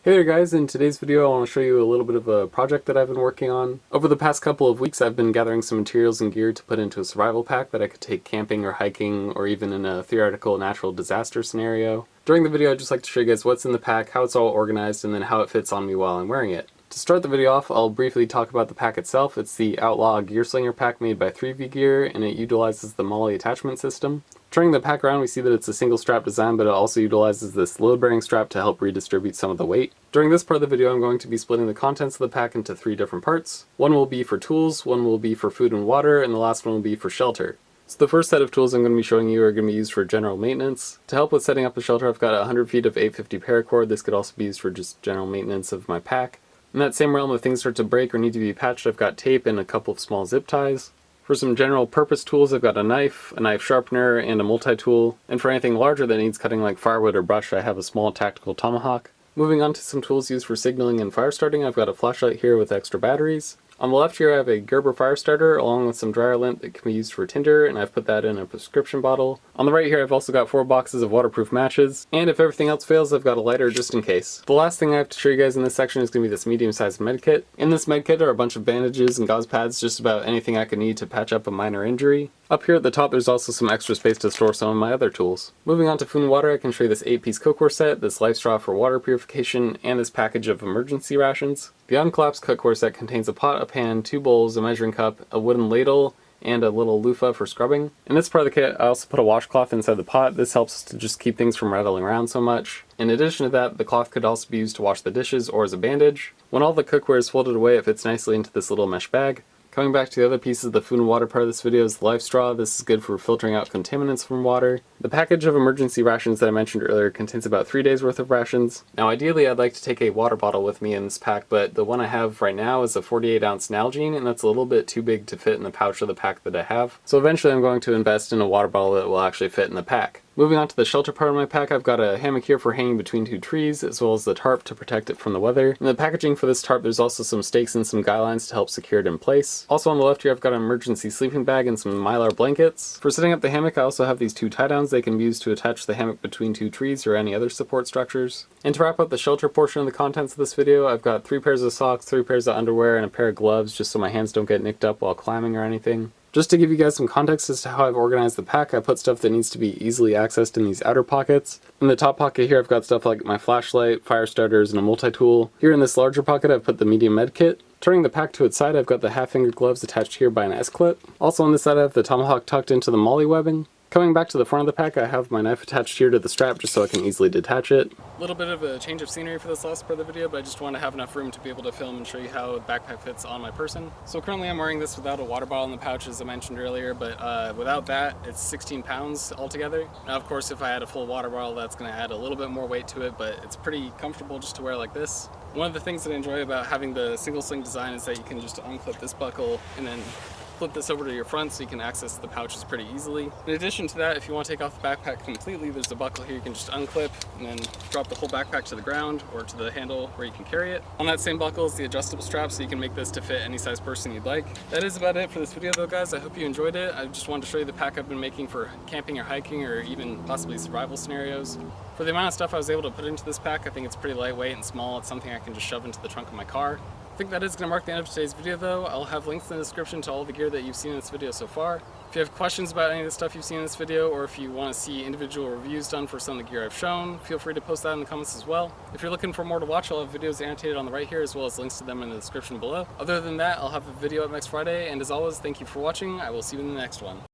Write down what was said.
Hey there guys, in today's video I want to show you a little bit of a project that I've been working on. Over the past couple of weeks I've been gathering some materials and gear to put into a survival pack that I could take camping or hiking or even in a theoretical natural disaster scenario. During the video I'd just like to show you guys what's in the pack, how it's all organized, and then how it fits on me while I'm wearing it. To start the video off, I'll briefly talk about the pack itself. It's the Outlaw Gear Slinger pack made by 3V Gear, and it utilizes the MOLLE attachment system. Turning the pack around, we see that it's a single strap design, but it also utilizes this load-bearing strap to help redistribute some of the weight. During this part of the video, I'm going to be splitting the contents of the pack into 3 different parts. One will be for tools, one will be for food and water, and the last one will be for shelter. So the first set of tools I'm going to be showing you are going to be used for general maintenance. To help with setting up the shelter, I've got 100 feet of 850 paracord. This could also be used for just general maintenance of my pack. In that same realm, if things start to break or need to be patched, I've got tape and a couple of small zip ties. For some general purpose tools, I've got a knife sharpener, and a multi-tool. And for anything larger that needs cutting like firewood or brush, I have a small tactical tomahawk. Moving on to some tools used for signaling and fire starting, I've got a flashlight here with extra batteries. On the left here I have a Gerber fire starter along with some dryer lint that can be used for tinder, and I've put that in a prescription bottle. On the right here I've also got 4 boxes of waterproof matches, and if everything else fails I've got a lighter just in case. The last thing I have to show you guys in this section is going to be this medium-sized med kit. In this med kit are a bunch of bandages and gauze pads, just about anything I could need to patch up a minor injury. Up here at the top there's also some extra space to store some of my other tools. Moving on to food and water, I can show you this 8-piece cookware set, this life straw for water purification, and this package of emergency rations. The uncollapsed cookware set contains a pot, a pan, 2 bowls, a measuring cup, a wooden ladle, and a little loofah for scrubbing. In this part of the kit I also put a washcloth inside the pot. This helps to just keep things from rattling around so much. In addition to that, the cloth could also be used to wash the dishes or as a bandage. When all the cookware is folded away, it fits nicely into this little mesh bag. Coming back to the other pieces of the food and water part of this video is the life straw. This is good for filtering out contaminants from water. The package of emergency rations that I mentioned earlier contains about 3 days worth of rations. Now ideally I'd like to take a water bottle with me in this pack, but the one I have right now is a 48-ounce Nalgene, and that's a little bit too big to fit in the pouch of the pack that I have. So eventually I'm going to invest in a water bottle that will actually fit in the pack. Moving on to the shelter part of my pack, I've got a hammock here for hanging between 2 trees, as well as the tarp to protect it from the weather. In the packaging for this tarp there's also some stakes and some guy lines to help secure it in place. Also on the left here I've got an emergency sleeping bag and some mylar blankets. For setting up the hammock I also have these 2 tie downs. They can be used to attach the hammock between 2 trees or any other support structures. And to wrap up the shelter portion of the contents of this video, I've got 3 pairs of socks, 3 pairs of underwear, and a pair of gloves just so my hands don't get nicked up while climbing or anything. Just to give you guys some context as to how I've organized the pack, I put stuff that needs to be easily accessed in these outer pockets. In the top pocket here I've got stuff like my flashlight, fire starters, and a multi-tool. Here in this larger pocket I've put the medium med kit. Turning the pack to its side I've got the half-finger gloves attached here by an S-clip. Also on this side I have the tomahawk tucked into the MOLLE webbing. Coming back to the front of the pack, I have my knife attached here to the strap just so I can easily detach it. A little bit of a change of scenery for this last part of the video, but I just want to have enough room to be able to film and show you how the backpack fits on my person. So currently I'm wearing this without a water bottle in the pouch, as I mentioned earlier, but without that it's 16 pounds altogether. Now of course if I had a full water bottle that's going to add a little bit more weight to it, but it's pretty comfortable just to wear like this. One of the things that I enjoy about having the single sling design is that you can just unclip this buckle and then flip this over to your front so you can access the pouches pretty easily. In addition to that, if you want to take off the backpack completely, there's a buckle here you can just unclip and then drop the whole backpack to the ground or to the handle where you can carry it. On that same buckle is the adjustable strap, so you can make this to fit any size person you'd like. That is about it for this video though, guys. I hope you enjoyed it. I just wanted to show you the pack I've been making for camping or hiking or even possibly survival scenarios. For the amount of stuff I was able to put into this pack, I think it's pretty lightweight and small. It's something I can just shove into the trunk of my car. I think that is going to mark the end of today's video though. I'll have links in the description to all the gear that you've seen in this video so far. If you have questions about any of the stuff you've seen in this video, or if you want to see individual reviews done for some of the gear I've shown, feel free to post that in the comments as well. If you're looking for more to watch, I'll have videos annotated on the right here as well as links to them in the description below. Other than that, I'll have a video up next Friday, and as always, thank you for watching. I will see you in the next one.